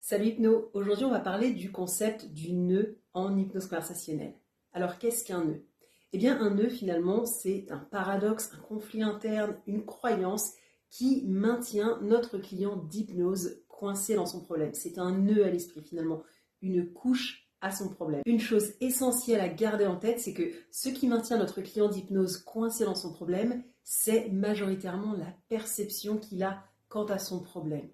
Salut Hypno, aujourd'hui on va parler du concept du nœud en hypnose conversationnelle. Alors qu'est-ce qu'un nœud? Eh bien un nœud finalement c'est un paradoxe, un conflit interne, une croyance qui maintient notre client d'hypnose coincé dans son problème. C'est un nœud à l'esprit finalement, une couche à son problème. Une chose essentielle à garder en tête, c'est que ce qui maintient notre client d'hypnose coincé dans son problème, c'est majoritairement la perception qu'il a quant à son problème.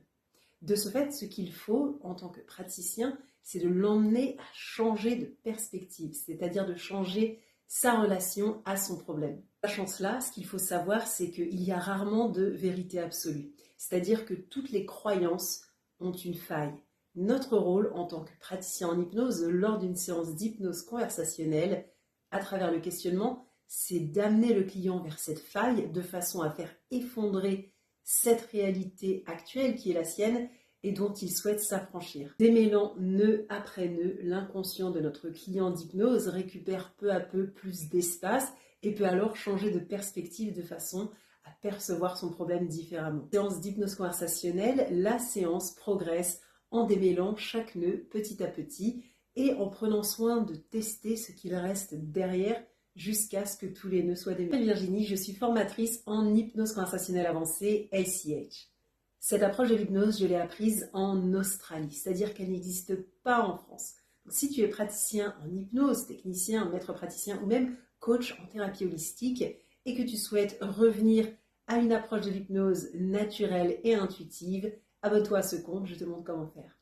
De ce fait, ce qu'il faut en tant que praticien, c'est de l'emmener à changer de perspective, c'est-à-dire de changer sa relation à son problème. Sachant cela, ce qu'il faut savoir, c'est qu'il y a rarement de vérité absolue, c'est-à-dire que toutes les croyances ont une faille. Notre rôle en tant que praticien en hypnose, lors d'une séance d'hypnose conversationnelle, à travers le questionnement, c'est d'amener le client vers cette faille de façon à faire effondrer cette réalité actuelle qui est la sienne et dont il souhaite s'affranchir. Démêlant nœud après nœud, l'inconscient de notre client d'hypnose récupère peu à peu plus d'espace et peut alors changer de perspective de façon à percevoir son problème différemment. Séance d'hypnose conversationnelle, la séance progresse en démêlant chaque nœud petit à petit et en prenant soin de tester ce qu'il reste derrière jusqu'à ce que tous les nœuds soient démêlés. Virginie, je suis formatrice en hypnose conversationnelle avancée, ACH. Cette approche de l'hypnose, je l'ai apprise en Australie, c'est-à-dire qu'elle n'existe pas en France. Donc, si tu es praticien en hypnose, technicien, maître praticien ou même coach en thérapie holistique et que tu souhaites revenir à une approche de l'hypnose naturelle et intuitive, abonne-toi à ce compte, je te montre comment faire.